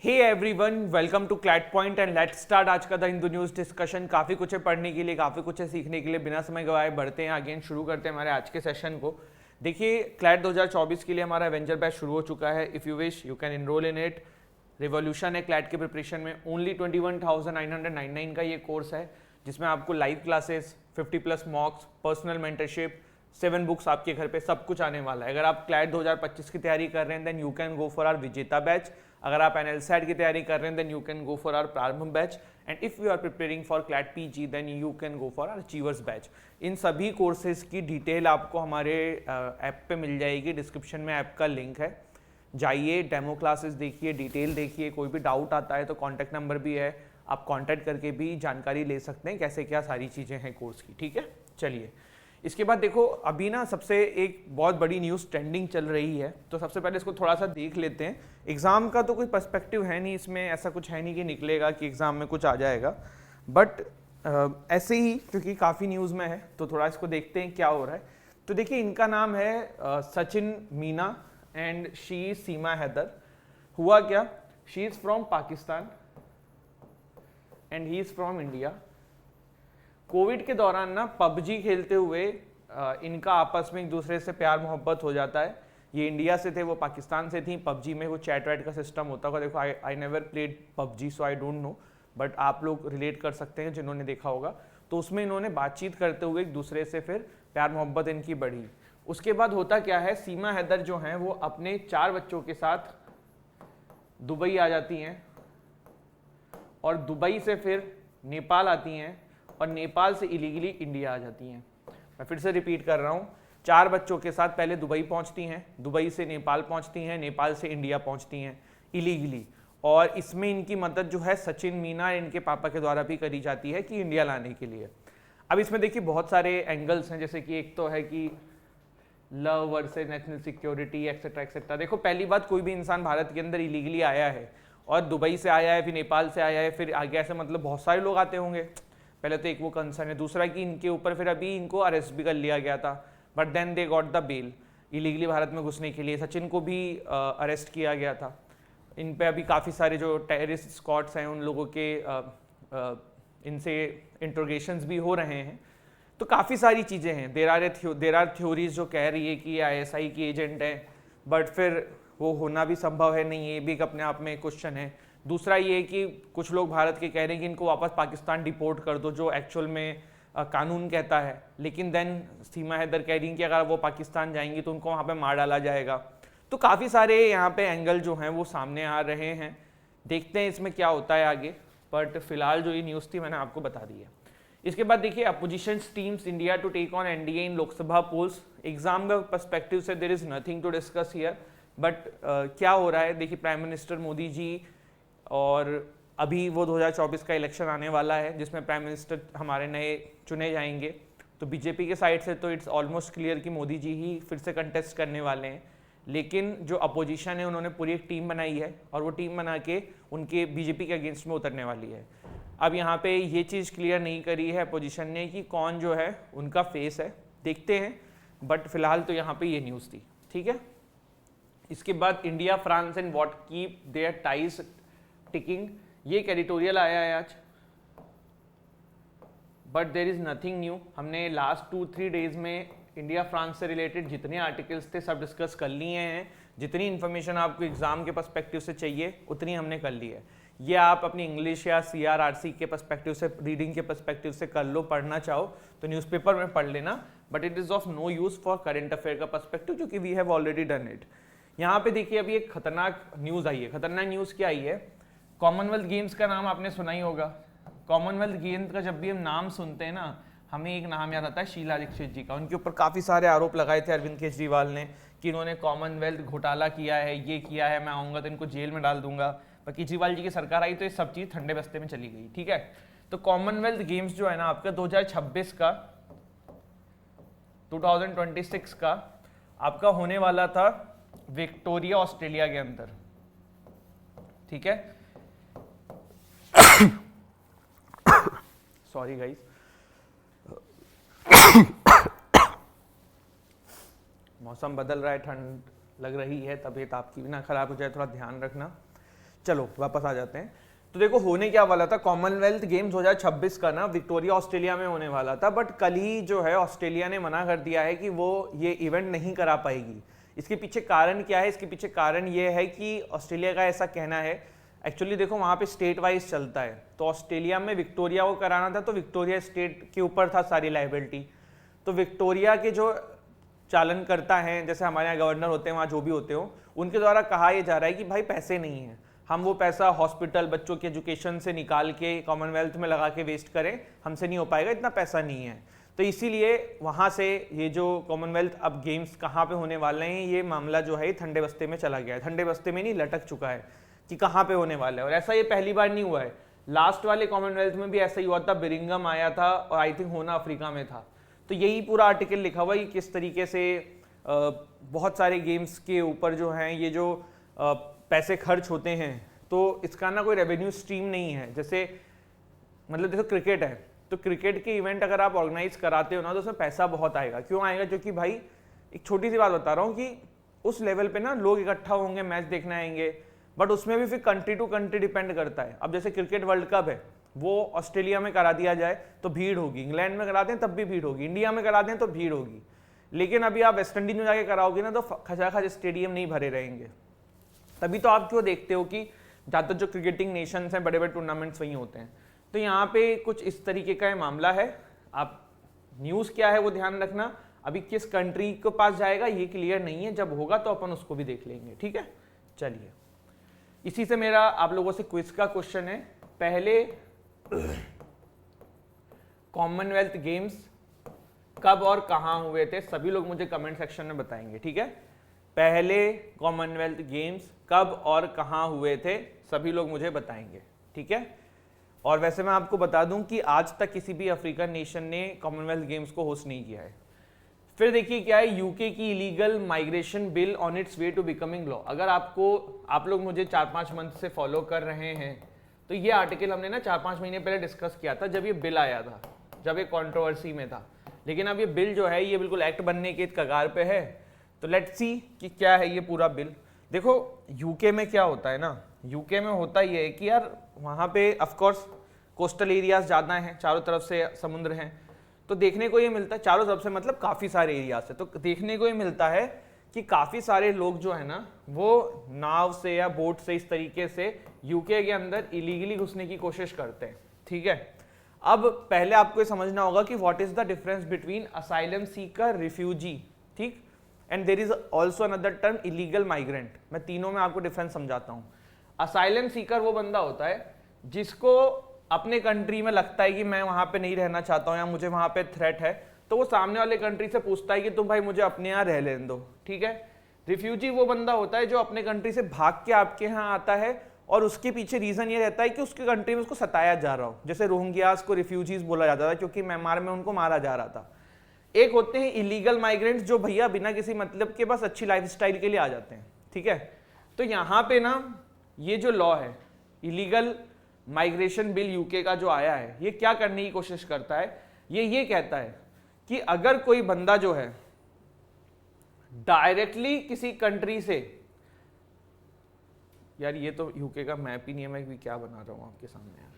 Hey everyone, welcome to CLAT point and let's start आज का the Hindu news discussion. काफ़ी कुछ है पढ़ने के लिए, काफ़ी कुछ है सीखने के लिए। बिना समय गवाए बढ़ते हैं आगे, शुरू करते हैं हमारे आज के सेशन को। देखिए, क्लैट 2024 के लिए हमारा एवेंजर बैच शुरू हो चुका है। If you wish you can enrol in it. Revolution है क्लैट के प्रिपरेशन में। ओनली 21,999 का ये कोर्स है जिसमें आपको live classes, 50+ mocks, personal mentorship, 7 books आपके घर पे, सब कुछ आने वाला है। अगर आप क्लैट 2025 की तैयारी कर रहे हैं then you can go for our Vijeta batch. अगर आप एनएलसैट की तैयारी कर रहे हैं then you can go for our Prarambh batch. And if you are preparing for CLAT PG then you can go for our achievers batch. इन सभी courses की डिटेल आपको हमारे ऐप पे मिल जाएगी। डिस्क्रिप्शन में ऐप का लिंक है, जाइए, डेमो क्लासेस देखिए, डिटेल देखिए। कोई भी डाउट आता है तो कॉन्टैक्ट नंबर भी है, आप कॉन्टैक्ट करके भी जानकारी ले सकते हैं कैसे क्या सारी चीज़ें हैं कोर्स की। ठीक है, चलिए। इसके बाद देखो, अभी ना सबसे एक बहुत बड़ी न्यूज़ ट्रेंडिंग चल रही है, तो सबसे पहले इसको थोड़ा सा देख लेते हैं। एग्ज़ाम का तो कोई पर्सपेक्टिव है नहीं इसमें, ऐसा कुछ है नहीं कि निकलेगा कि एग्ज़ाम में कुछ आ जाएगा, बट ऐसे ही क्योंकि काफ़ी न्यूज़ में है तो थोड़ा इसको देखते हैं क्या हो रहा है। तो देखिए, इनका नाम है सचिन मीना एंड शी सीमा हैदर। हुआ क्या, she is from Pakistan and he is from India. Covid के दौरान ना पबजी खेलते हुए इनका आपस में एक दूसरे से प्यार मोहब्बत हो जाता है। ये इंडिया से थे, वो पाकिस्तान से थी। पबजी में वो चैट वैट का सिस्टम होता होगा। देखो, I never played PUBG so I don't know, but आप लोग रिलेट कर सकते हैं जिन्होंने देखा होगा। तो उसमें इन्होंने बातचीत करते हुए एक दूसरे से फिर प्यार मोहब्बत इनकी बढ़ी। उसके बाद होता क्या है, सीमा हैदर जो हैं वो अपने 4 बच्चों के साथ दुबई आ जाती हैं और दुबई से फिर नेपाल आती हैं और नेपाल से इलीगली इंडिया आ जाती हैं। मैं फिर से रिपीट कर रहा हूँ, 4 बच्चों के साथ पहले दुबई पहुँचती हैं, दुबई से नेपाल पहुँचती हैं, नेपाल से इंडिया पहुँचती हैं इलीगली। और इसमें इनकी मदद जो है सचिन मीना इनके पापा के द्वारा भी करी जाती है कि इंडिया लाने के लिए। अब इसमें देखिए बहुत सारे एंगल्स हैं, जैसे कि एक तो है कि love versus national security etcetera etcetera. देखो, पहली बात, कोई भी इंसान भारत के अंदर इलीगली आया है और दुबई से आया है, फिर नेपाल से आया है, फिर आगे ऐसे मतलब बहुत सारे लोग आते होंगे। पहले तो एक वो कंसर्न है। दूसरा कि इनके ऊपर फिर अभी इनको अरेस्ट भी कर लिया गया था, but then they got the bail illegally Bharat में घुसने के लिए। सचिन को भी अरेस्ट किया गया था। इन पे अभी काफ़ी सारे जो टेररिस्ट स्क्वाड्स हैं उन लोगों के इनसे इंट्रोगेशंस भी हो रहे हैं। तो काफ़ी सारी चीज़ें हैं। देर आर थ्योरीज जो कह रही है कि आईएसआई की एजेंट हैं, बट फिर वो होना भी संभव है नहीं, ये भी एक अपने आप में क्वेश्चन है। दूसरा ये कि कुछ लोग भारत के कह रहे हैं कि इनको वापस पाकिस्तान डिपोर्ट कर दो, जो एक्चुअल में कानून कहता है। लेकिन देन सीमा हैदर कह रही हैं कि अगर वो पाकिस्तान जाएंगी तो उनको वहाँ पे मार डाला जाएगा। तो काफ़ी सारे यहाँ पे एंगल जो हैं वो सामने आ रहे हैं। देखते हैं इसमें क्या होता है आगे, बट फिलहाल जो ये न्यूज़ थी मैंने आपको बता दी है। इसके बाद देखिए, opposition teams India to take on NDA in Lok Sabha polls. Exam का पर्सपेक्टिव से there is nothing to discuss here, but क्या हो रहा है देखिए, प्राइम मिनिस्टर मोदी जी, और अभी वो 2024 का इलेक्शन आने वाला है जिसमें प्राइम मिनिस्टर हमारे नए चुने जाएंगे। तो बीजेपी के साइड से तो इट्स ऑलमोस्ट क्लियर कि मोदी जी ही फिर से कंटेस्ट करने वाले हैं। लेकिन जो अपोजिशन है उन्होंने पूरी एक टीम बनाई है और वो टीम बना के उनके बीजेपी के अगेंस्ट में उतरने वाली है। अब यहाँ पे ये चीज़ क्लियर नहीं करी है अपोजिशन ने कि कौन जो है उनका फेस है, देखते हैं। बट फिलहाल तो यहाँ पे ये न्यूज़ थी, ठीक है। इसके बाद India France and what keep their ties ticking, ये एक एडिटोरियल आया है आज, but there is nothing new. हमने लास्ट 2-3 डेज में इंडिया फ्रांस से रिलेटेड जितने आर्टिकल्स थे सब डिस्कस कर लिए हैं। जितनी इन्फॉर्मेशन आपको एग्जाम के पर्सपेक्टिव से चाहिए उतनी हमने कर ली है। ये आप अपनी इंग्लिश या CRRC के पर्सपेक्टिव से, रीडिंग के पर्सपेक्टिव से कर लो। पढ़ना चाहो तो न्यूज़पेपर में पढ़ लेना, but it is of no use for current affair का पर्सपेक्टिव, क्योंकि we have already done it. यहाँ पे देखिए, अभी एक खतरनाक न्यूज़ आई है। खतरनाक न्यूज़ क्या आई है, कॉमनवेल्थ गेम्स का नाम आपने सुना ही होगा। कॉमनवेल्थ गेम्स का जब भी हम नाम सुनते हैं ना, हमें एक नाम याद आता है शीला दीक्षित जी का। उनके ऊपर काफ़ी सारे आरोप लगाए थे अरविंद केजरीवाल ने कि इन्होंने कॉमनवेल्थ घोटाला किया है, ये किया है, मैं आऊँगा तो इनको जेल में डाल दूंगा। पर केजरीवाल जी की सरकार आई तो ये सब चीज़ ठंडे बस्ते में चली गई, ठीक है। तो कॉमनवेल्थ गेम्स जो है ना आपका 2026 का, 2026 का आपका होने वाला था विक्टोरिया, ऑस्ट्रेलिया के अंदर, ठीक है। सॉरी गाइस, मौसम बदल रहा है, ठंड लग रही है, तबीयत आपकी भी ना खराब हो जाए, थोड़ा ध्यान रखना। चलो वापस आ जाते हैं। तो देखो होने क्या वाला था, कॉमनवेल्थ गेम्स 2026 का ना विक्टोरिया ऑस्ट्रेलिया में होने वाला था, बट कल ही जो है ऑस्ट्रेलिया ने मना कर दिया है कि वो ये इवेंट नहीं करा पाएगी। इसके पीछे कारण क्या है? इसके पीछे कारण ये है कि ऑस्ट्रेलिया का ऐसा कहना है, एक्चुअली देखो वहाँ पे स्टेट वाइज चलता है, तो ऑस्ट्रेलिया में विक्टोरिया को कराना था, तो विक्टोरिया स्टेट के ऊपर था सारी लाइबिलिटी। तो विक्टोरिया के जो चालन करता है, जैसे हमारे यहाँ गवर्नर होते हैं, वहाँ जो भी होते हो, उनके द्वारा कहा यह जा रहा है कि भाई पैसे नहीं है, हम वो पैसा हॉस्पिटल बच्चों के एजुकेशन से निकाल के कॉमनवेल्थ में लगा के वेस्ट करें, हमसे नहीं हो पाएगा, इतना पैसा नहीं है। तो इसीलिए वहाँ से ये जो कॉमनवेल्थ अब गेम्स कहाँ पे होने वाले हैं, ये मामला जो है ठंडे बस्ते में चला गया है। ठंडे बस्ते में नहीं, लटक चुका है कि कहाँ पे होने वाला है। और ऐसा ये पहली बार नहीं हुआ है, लास्ट वाले कॉमनवेल्थ में भी ऐसा ही हुआ था, बिरिंगम आया था और आई थिंक होना अफ्रीका में था। तो यही पूरा आर्टिकल लिखा हुआ है किस तरीके से बहुत सारे गेम्स के ऊपर जो हैं ये जो पैसे खर्च होते हैं, तो इसका ना कोई रेवेन्यू स्ट्रीम नहीं है। जैसे मतलब देखो क्रिकेट है, तो क्रिकेट के इवेंट अगर आप ऑर्गेनाइज कराते हो ना, तो उसमें पैसा बहुत आएगा। क्यों आएगा? क्योंकि भाई एक छोटी सी बात बता रहा हूँ कि उस लेवल पे ना लोग इकट्ठा होंगे, मैच देखने आएंगे, बट उसमें भी फिर कंट्री टू कंट्री डिपेंड करता है। अब जैसे क्रिकेट वर्ल्ड कप है, वो ऑस्ट्रेलिया में करा दिया जाए तो भीड़ होगी, इंग्लैंड में कराते हैं तब भी भीड़ होगी, इंडिया में कराते हैं तो भीड़ होगी। लेकिन अभी आप वेस्ट इंडीज में जाके कराओगे ना, तो खचाखच स्टेडियम नहीं भरे रहेंगे। तभी तो आप क्यों देखते हो कि ज़्यादातर जो क्रिकेटिंग नेशंस हैं, बड़े बड़े टूर्नामेंट्स वहीं होते हैं। तो यहाँ पे कुछ इस तरीके का मामला है। आप न्यूज़ क्या है वो ध्यान रखना, अभी किस कंट्री के पास जाएगा ये क्लियर नहीं है, जब होगा तो अपन उसको भी देख लेंगे, ठीक है। चलिए, इसी से मेरा आप लोगों से क्विज का क्वेश्चन है, पहले कॉमनवेल्थ गेम्स कब और कहां हुए थे? सभी लोग मुझे कमेंट सेक्शन में बताएंगे, ठीक है। पहले कॉमनवेल्थ गेम्स कब और कहां हुए थे, सभी लोग मुझे बताएंगे, ठीक है। और वैसे मैं आपको बता दूं कि आज तक किसी भी अफ्रीकन नेशन ने कॉमनवेल्थ गेम्स को होस्ट नहीं किया है। फिर देखिए क्या है, यूके की illegal migration bill on its way to becoming law. अगर आप लोग मुझे 4-5 मंथ से फॉलो कर रहे हैं, तो ये आर्टिकल हमने ना 4-5 महीने पहले डिस्कस किया था, जब ये बिल आया था, जब ये कंट्रोवर्सी में था। लेकिन अब ये बिल जो है ये बिल्कुल एक्ट बनने के कगार पे है। तो लेट्स सी कि क्या है ये पूरा बिल। देखो यूके में क्या होता है ना, यूके में होता ये है कि यार वहाँ पे ऑफकोर्स कोस्टल एरियाज ज़्यादा हैं, चारों तरफ से समुद्र हैं, तो देखने को ये मिलता है, चारों तरफ से मतलब काफ़ी सारे एरिया से, तो देखने को ये मिलता है कि काफ़ी सारे लोग जो है ना वो नाव से या बोट से इस तरीके से यूके के अंदर इलीगली घुसने की कोशिश करते हैं, ठीक है। अब पहले आपको ये समझना होगा कि what is the difference between asylum seeker, refugee, ठीक, and there is also another term illegal migrant. मैं तीनों में आपको डिफरेंस समझाता हूँ। असाइलम सीकर वो बंदा होता है जिसको अपने कंट्री में लगता है कि मैं वहां पे नहीं रहना चाहता हूँ या मुझे वहां पे थ्रेट है, तो वो सामने वाले कंट्री से पूछता है कि तुम भाई मुझे अपने यहाँ रह लेने दो, ठीक है। रिफ्यूजी वो बंदा होता है जो अपने कंट्री से भाग के आपके यहाँ आता है और उसके पीछे रीजन ये रहता है कि उसके कंट्री में उसको सताया जा रहा हो। जैसे रोहिंग्यास को रिफ्यूजीज बोला जाता था क्योंकि म्यांमार में उनको मारा जा रहा था। एक होते हैं इलीगल माइग्रेंट्स जो भैया बिना किसी मतलब के बस अच्छी लाइफस्टाइल के लिए आ जाते हैं, ठीक है। तो यहाँ पे ना ये जो लॉ है इलीगल माइग्रेशन बिल यूके का जो आया है, ये क्या करने की कोशिश करता है, ये कहता है कि अगर कोई बंदा जो है डायरेक्टली किसी कंट्री से, यार ये तो यूके का मैप ही नहीं है, मैं भी क्या बना रहा हूं आपके सामने यार,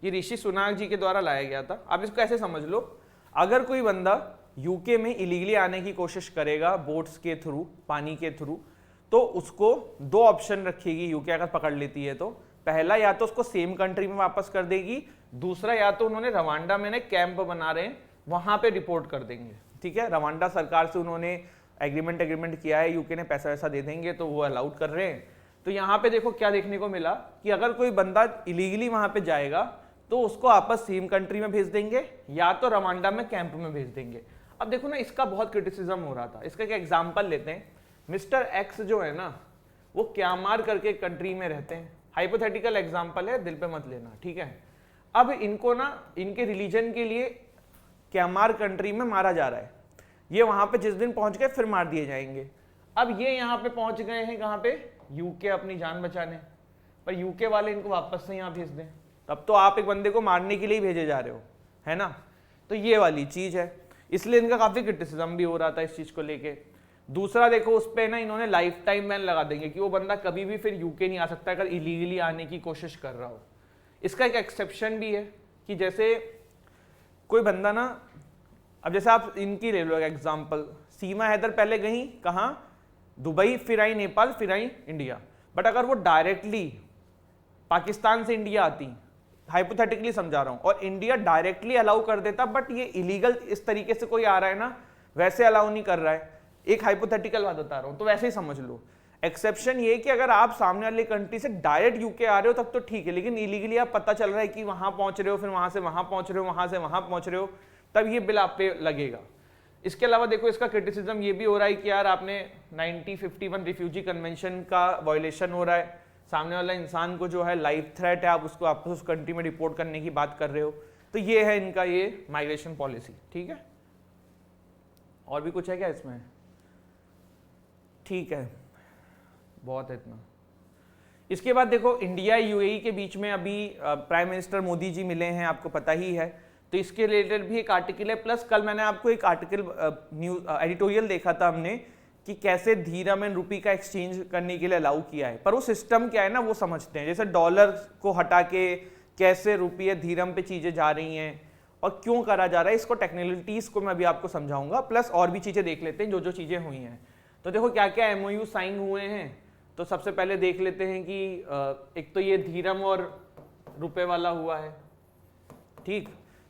ये ऋषि सुनाक जी के द्वारा लाया गया था। आप इसको ऐसे समझ लो, अगर कोई बंदा यूके में इलीगली आने की कोशिश करेगा बोट्स के थ्रू, पानी के थ्रू, तो उसको दो ऑप्शन रखेगी यूके अगर पकड़ लेती है तो। पहला, या तो उसको सेम कंट्री में वापस कर देगी, दूसरा या तो उन्होंने रवांडा में ना कैंप बना रहे हैं वहां पे रिपोर्ट कर देंगे, ठीक है। रवांडा सरकार से उन्होंने एग्रीमेंट किया है, यूके ने पैसा वैसा दे देंगे तो वो अलाउड कर रहे हैं। तो यहाँ पे देखो क्या देखने को मिला कि अगर कोई बंदा इलीगली वहां पे जाएगा तो उसको आपस सेम कंट्री में भेज देंगे या तो रवांडा में कैंप में भेज देंगे। अब देखो ना इसका बहुत क्रिटिसिज्म हो रहा था, इसका एक एग्जाम्पल लेते हैं। मिस्टर एक्स जो है ना वो क्यामार करके कंट्री में रहते हैं, हाइपोथेटिकल एग्जाम्पल है, दिल पे मत लेना, ठीक है। अब इनको ना इनके रिलीजन के लिए क्यामार कंट्री में मारा जा रहा है, ये वहां पे जिस दिन पहुंच गए फिर मार दिए जाएंगे। अब ये यहाँ पे पहुंच गए हैं कहाँ पे, यूके, अपनी जान बचाने, पर यूके वाले इनको वापस से यहाँ भेज दें, तब तो आप एक बंदे को मारने के लिए ही भेजे जा रहे हो, है ना। तो ये वाली चीज है, इसलिए इनका काफी क्रिटिसिज्म भी हो रहा था इस चीज को लेके। दूसरा देखो उस पे ना इन्होंने लाइफ टाइम बैन लगा देंगे कि वो बंदा कभी भी फिर यूके नहीं आ सकता अगर इलीगली आने की कोशिश कर रहा हो। इसका एक एक्सेप्शन भी है कि जैसे कोई बंदा ना, अब जैसे आप इनकी ले लो एग्जांपल, सीमा हैदर पहले गई कहाँ, दुबई, फिर आई नेपाल, फिर आई इंडिया। बट अगर वो डायरेक्टली पाकिस्तान से इंडिया आती, हाइपोथेटिकली समझा रहा हूं, और इंडिया डायरेक्टली अलाउ कर देता, बट ये इलीगल इस तरीके से कोई आ रहा है ना, वैसे अलाउ नहीं कर रहा है, एक हाइपोथेटिकल बात बता रहा हूं, तो वैसे ही समझ लो। एक्सेप्शन ये कि अगर आप सामने वाली कंट्री से डायरेक्ट यूके आ रहे हो तब तो ठीक है, लेकिन इलीगली आप पता चल रहा है कि वहां पहुंच रहे हो, फिर वहां से वहां पहुंच रहे हो, वहां से वहां पहुंच रहे हो, तब ये बिल आप पे लगेगा। इसके अलावा देखो इसका क्रिटिसिज्म ये भी हो रहा है कि यार आपने 1951 रिफ्यूजी कन्वेंशन का वायलेशन हो रहा है, सामने वाला इंसान को जो है लाइफ थ्रेट है, आप उसको वापस उस कंट्री में रिपोर्ट करने की बात कर रहे हो। तो ये है इनका ये माइग्रेशन पॉलिसी, ठीक है। और भी कुछ है क्या इसमें? ठीक है, बहुत है इतना। इसके बाद देखो इंडिया यूएई के बीच में अभी प्राइम मिनिस्टर मोदी जी मिले हैं, आपको पता ही है, तो इसके रिलेटेड भी एक आर्टिकल है। प्लस कल मैंने आपको एक आर्टिकल न्यूज एडिटोरियल देखा था हमने कि कैसे धीरम एंड रुपी का एक्सचेंज करने के लिए अलाउ किया है, पर वो सिस्टम क्या है ना वो समझते हैं। जैसे डॉलर को हटा के कैसे रुपये धीरम पे चीजें जा रही हैं और क्यों करा जा रहा है, इसको टेक्निकलिटीज को मैं अभी आपको समझाऊंगा। प्लस और भी चीजें देख लेते हैं जो जो चीजें हुई हैं। तो देखो क्या क्या एमओयू साइन हुए हैं। तो सबसे पहले देख लेते हैं कि एक तो ये धीरम और रुपए वाला हुआ है, ठीक।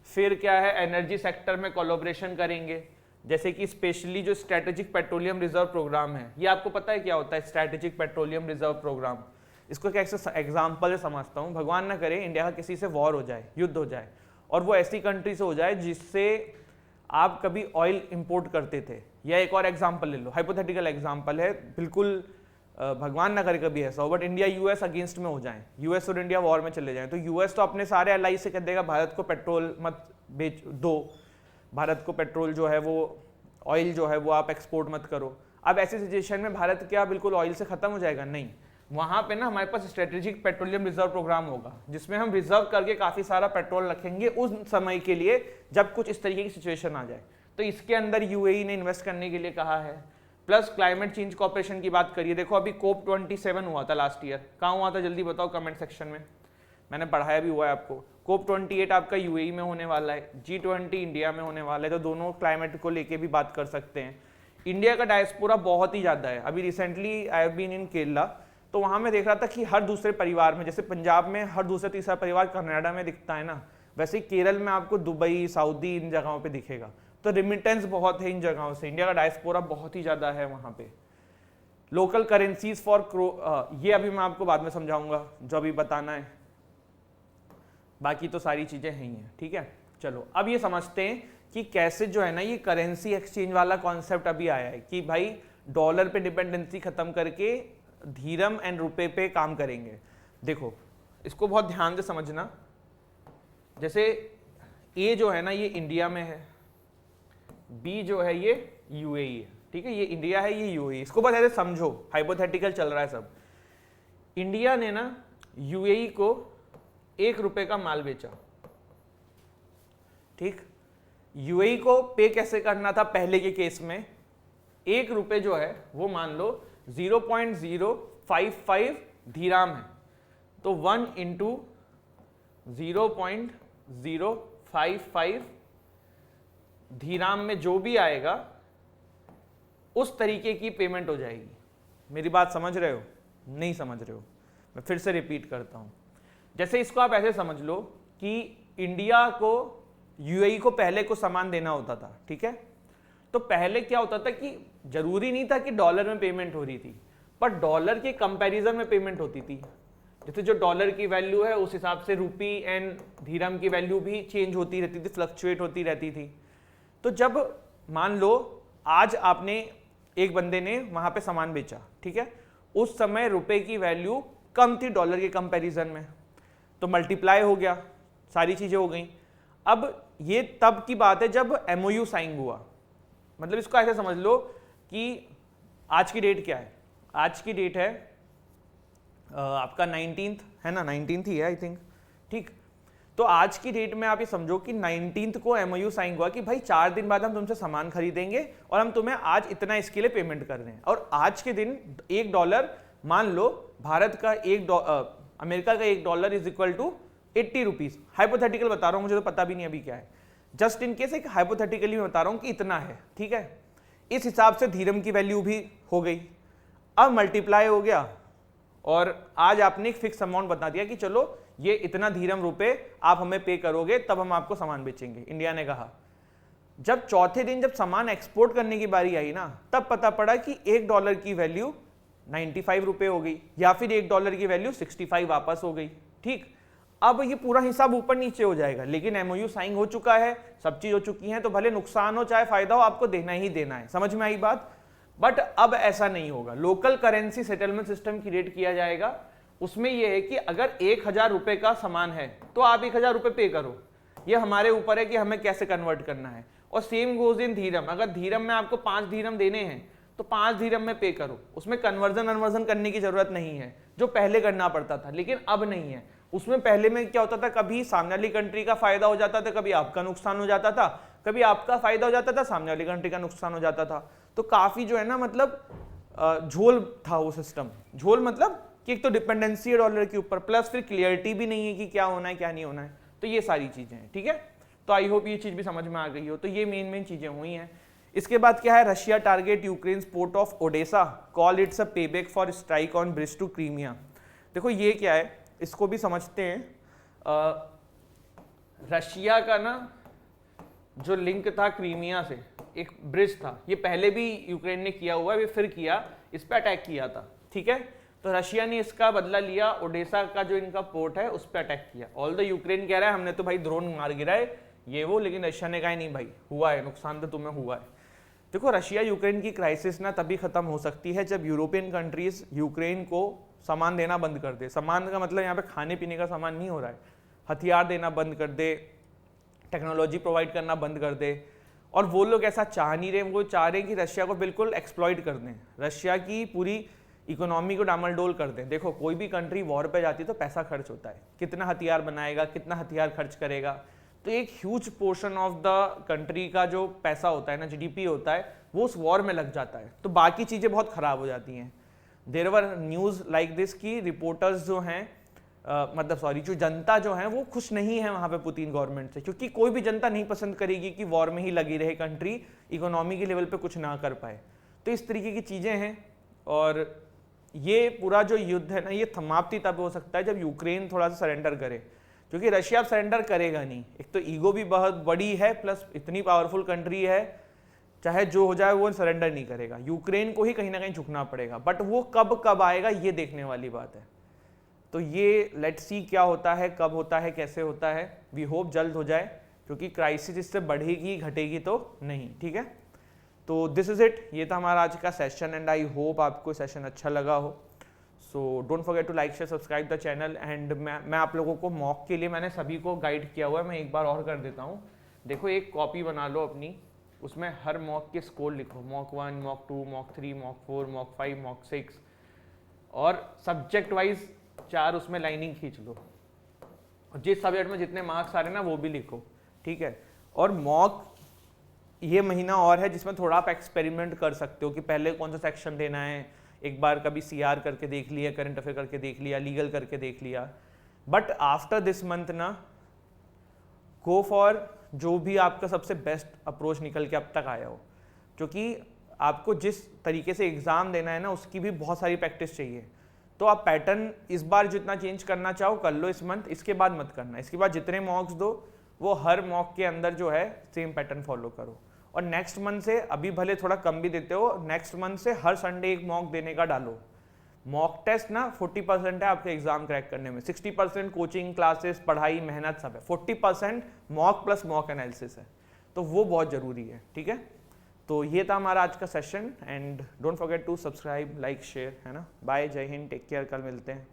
फिर क्या है, एनर्जी सेक्टर में कोलैबोरेशन करेंगे, जैसे कि स्पेशली जो स्ट्रेटेजिक पेट्रोलियम रिजर्व प्रोग्राम है, ये आपको पता है क्या होता है स्ट्रेटेजिक पेट्रोलियम रिजर्व प्रोग्राम? इसको कैसे एग्जाम्पल समझता हूँ, भगवान ना करे इंडिया का किसी से वॉर हो जाए, युद्ध हो जाए, और वो ऐसी कंट्री से हो जाए जिससे आप कभी ऑयल इंपोर्ट करते थे। या एक और एग्जाम्पल ले लो, हाइपोथेटिकल एग्जाम्पल है, बिल्कुल भगवान ना करे कभी ऐसा हो, बट इंडिया यूएस अगेंस्ट में हो जाए, यूएस और इंडिया वॉर में चले जाएं, तो यूएस तो अपने सारे एलाई से कह देगा भारत को पेट्रोल मत बेच दो, भारत को पेट्रोल जो है वो ऑयल जो है वो आप एक्सपोर्ट मत करो। अब ऐसी सिचुएशन में भारत क्या बिल्कुल ऑयल से खत्म हो जाएगा? नहीं, वहां पे ना हमारे पास स्ट्रेटेजिक पेट्रोलियम रिजर्व प्रोग्राम होगा, जिसमें हम रिजर्व करके काफी सारा पेट्रोल रखेंगे उस समय के लिए जब कुछ इस तरीके की सिचुएशन आ जाए। तो इसके अंदर यूएई ने इन्वेस्ट करने के लिए कहा है। प्लस क्लाइमेट चेंज कॉपरेशन की बात करिए, देखो अभी COP 27 हुआ था लास्ट ईयर, कहाँ हुआ था जल्दी बताओ कमेंट सेक्शन में, मैंने पढ़ाया भी हुआ है आपको। COP 28 आपका यूएई में होने वाला है, G20 इंडिया में होने वाला है, तो दोनों क्लाइमेट को लेके भी बात कर सकते हैं। इंडिया का डायस्पोरा बहुत ही ज़्यादा है। अभी recently I have been in Kerala, तो वहाँ मैं देख रहा था कि हर दूसरे परिवार में, जैसे पंजाब में हर दूसरा तीसरा परिवार कनाडा में दिखता है ना, वैसे ही केरल में आपको दुबई, सऊदी, इन जगहों पे दिखेगा। तो रिमिटेंस बहुत है इन जगहों से, इंडिया का डायस्पोरा बहुत ही ज़्यादा है वहाँ पे। लोकल करेंसीज फॉर ये अभी मैं आपको बाद में समझाऊंगा जो अभी बताना है, बाकी तो सारी चीज़ें हैं ही हैं, ठीक है। चलो अब ये समझते हैं कि कैसे जो है ना ये करेंसी एक्सचेंज वाला कॉन्सेप्ट अभी आया है कि भाई डॉलर पे डिपेंडेंसी खत्म करके धीरम एंड रुपए पे काम करेंगे। देखो इसको बहुत ध्यान से समझना, जैसे ए जो है ना ये इंडिया में है, बी जो है ये यूएई है, ठीक है, ये इंडिया है ये यूएई, इसको बस ऐसे समझो, हाइपोथेटिकल चल रहा है सब। इंडिया ने ना यूएई को 1 रुपए का माल बेचा, ठीक। यूएई को पे कैसे करना था पहले के केस में, 1 रुपए जो है वो मान लो 0.055 धीराम है, तो 1 × 0.055 धीराम में जो भी आएगा उस तरीके की पेमेंट हो जाएगी। मेरी बात समझ रहे हो? नहीं समझ रहे हो? मैं फिर से रिपीट करता हूं। जैसे इसको आप ऐसे समझ लो कि इंडिया को यूएई को पहले को सामान देना होता था, ठीक है। तो पहले क्या होता था कि जरूरी नहीं था कि डॉलर में पेमेंट हो रही थी, पर डॉलर के कंपैरिजन में पेमेंट होती थी। जैसे जो डॉलर की वैल्यू है उस हिसाब से रुपी एंड धीरम की वैल्यू भी चेंज होती रहती थी, फ्लक्चुएट होती रहती थी। तो जब मान लो आज आपने एक बंदे ने वहां पे सामान बेचा, ठीक है, उस समय रुपए की वैल्यू कम थी डॉलर के कंपैरिजन में, तो मल्टीप्लाई हो गया, सारी चीजें हो गई। अब ये तब की बात है जब एमओयू साइन हुआ, मतलब इसको ऐसे समझ लो कि आज की डेट क्या है, आज की डेट है आपका 19th है ना, 19th ही है आई थिंक, ठीक। तो आज की डेट में आप ये समझो कि 19 को एमओयू साइन हुआ कि भाई 4 दिन बाद हम तुमसे सामान खरीदेंगे और हम तुम्हें आज इतना इसके लिए पेमेंट कर रहे हैं। और आज के दिन $1, मान लो भारत का अमेरिका का $1 is equal to 80 rupees. Hypothetical बता रहा हूं, मुझे तो पता भी नहीं अभी क्या है, जस्ट इन केस एक हाइपोथेटिकली मैं बता रहा हूं कि इतना है, ठीक है। इस हिसाब से धीरम की वैल्यू भी हो गई। अब मल्टीप्लाई हो गया और आज आपने एक फिक्स अमाउंट बता दिया कि चलो ये इतना धीरम रुपए आप हमें पे करोगे तब हम आपको सामान बेचेंगे, इंडिया ने कहा। जब चौथे दिन जब सामान एक्सपोर्ट करने की बारी आई ना, तब पता पड़ा कि $1 की वैल्यू 95 रुपए हो गई या फिर $1 की वैल्यू 65 वापस हो गई, ठीक। अब ये पूरा हिसाब ऊपर नीचे हो जाएगा, लेकिन एमओयू साइन हो चुका है, सब चीज हो चुकी है, तो भले नुकसान हो चाहे फायदा हो आपको देना ही देना है। समझ में आई बात? बट अब ऐसा नहीं होगा। Local currency settlement system create किया जाएगा। उसमें यह है कि अगर 1000 रुपए का सामान है तो आप 1000 रुपए पे करो, ये हमारे ऊपर है कि हमें कैसे कन्वर्ट करना है। और सेम गोज इन धीरम, अगर धीरम में आपको 5 धीरम देने हैं तो 5 धीरम में पे करो, उसमें कन्वर्जन करने की जरूरत नहीं है जो पहले करना पड़ता था, लेकिन अब नहीं है। उसमें पहले में क्या होता था, कभी सामने वाली कंट्री का फायदा हो जाता था, कभी आपका नुकसान हो जाता था, कभी आपका फायदा हो जाता था, सामने वाली कंट्री का नुकसान हो जाता था। तो काफी जो है ना, मतलब झोल था वो सिस्टम। झोल मतलब कि एक तो डिपेंडेंसी है डॉलर के ऊपर, प्लस फिर क्लियरिटी भी नहीं है कि क्या होना है क्या नहीं होना है। तो ये सारी चीजें हैं, ठीक है। तो आई होप ये चीज भी समझ में आ गई हो। तो ये मेन चीजें हुई हैं। इसके बाद क्या है, Russia target Ukraine port of Odesa, call its a payback for strike on bridge to Crimea. देखो ये क्या है, इसको भी समझते हैं। रशिया का ना जो लिंक था क्रीमिया से, एक ब्रिज था, ये पहले भी यूक्रेन ने किया हुआ है, ये फिर किया, इस पर अटैक किया था, ठीक है। तो रशिया ने इसका बदला लिया, ओडेसा का जो इनका पोर्ट है उस पर अटैक किया। ऑल द यूक्रेन कह रहा है हमने तो भाई ड्रोन मार गिराए ये वो, लेकिन रशिया ने कहा नहीं भाई हुआ है नुकसान, तो तुम्हें हुआ है। देखो रशिया यूक्रेन की क्राइसिस ना तभी खत्म हो सकती है जब यूरोपियन कंट्रीज यूक्रेन को सामान देना बंद कर दे। सामान का मतलब यहाँ पे खाने पीने का सामान नहीं हो रहा है, हथियार देना बंद कर दे, टेक्नोलॉजी प्रोवाइड करना बंद कर दे। और वो लोग ऐसा चाह नहीं रहे, वो चाह रहे हैं कि रशिया को बिल्कुल एक्सप्लॉइट कर दें, रशिया की पूरी इकोनॉमी को डामाडोल कर दें। देखो कोई भी कंट्री वॉर पे जाती है तो पैसा खर्च होता है, कितना हथियार बनाएगा, कितना हथियार खर्च करेगा, तो एक huge portion of the country का जो पैसा होता है ना, जीडीपी होता है, वो उस वॉर में लग जाता है। तो बाकी चीज़ें बहुत खराब हो जाती हैं। There were news like this की रिपोर्टर्स जो हैं जो जनता जो है वो खुश नहीं है वहाँ पे पुतिन गवर्नमेंट से, क्योंकि कोई भी जनता नहीं पसंद करेगी कि वॉर में ही लगी रहे कंट्री, इकोनॉमी के लेवल पे कुछ ना कर पाए। तो इस तरीके की चीज़ें हैं। और ये पूरा जो युद्ध है ना, ये समाप्ति तब हो सकता है जब यूक्रेन थोड़ा सा सरेंडर करे, क्योंकि रशिया अब सरेंडर करेगा नहीं। एक तो ईगो भी बहुत बड़ी है, प्लस इतनी पावरफुल कंट्री है, चाहे जो हो जाए वो सरेंडर नहीं करेगा। यूक्रेन को ही कहीं ना कहीं झुकना पड़ेगा, बट वो कब आएगा ये देखने वाली बात है। तो ये लेट्स सी क्या होता है, कब होता है, कैसे होता है। वी होप जल्द हो जाए, क्योंकि क्राइसिस इससे बढ़ेगी घटेगी तो नहीं, ठीक है। तो दिस इज इट, ये था हमारा आज का सेशन एंड आई होप आपको सेशन अच्छा लगा हो। So don't forget to like share subscribe the channel. And मैं आप लोगों को मॉक के लिए मैंने सभी को गाइड किया हुआ है, मैं एक बार और कर देता हूँ। देखो एक कॉपी बना लो अपनी, उसमें हर मॉक के स्कोर लिखो, mock 1, mock 2, mock 3, mock 4, mock 5, mock 6, और सब्जेक्ट वाइज 4 उसमें लाइनिंग खींच लो, और जिस सब्जेक्ट में जितने मार्क्स आ रहे हैं ना वो भी लिखो, ठीक है। और मॉक ये महीना और है जिसमें थोड़ा आप एक्सपेरिमेंट कर सकते हो कि पहले कौन सा सेक्शन देना है। एक बार कभी सीआर करके देख लिया, करंट अफेयर करके देख लिया, लीगल करके देख लिया, बट आफ्टर दिस मंथ ना गो फॉर जो भी आपका सबसे बेस्ट अप्रोच निकल के अब तक आया हो, क्योंकि आपको जिस तरीके से एग्जाम देना है ना उसकी भी बहुत सारी प्रैक्टिस चाहिए। तो आप पैटर्न इस बार जितना चेंज करना चाहो कर लो इस मंथ, इसके बाद मत करना। इसके बाद जितने मॉक्स दो वो हर मॉक के अंदर जो है सेम पैटर्न फॉलो करो। और नेक्स्ट मंथ से, अभी भले थोड़ा कम भी देते हो, नेक्स्ट मंथ से हर संडे एक मॉक देने का डालो। मॉक टेस्ट ना 40% है आपके एग्जाम क्रैक करने में, 60% कोचिंग क्लासेस पढ़ाई मेहनत सब है, 40% मॉक प्लस मॉक एनालिसिस है, तो वो बहुत जरूरी है, ठीक है। तो ये था हमारा आज का session and don't forget to subscribe, like, share, है ना। बाय, जय हिंद, टेक केयर, कल मिलते हैं।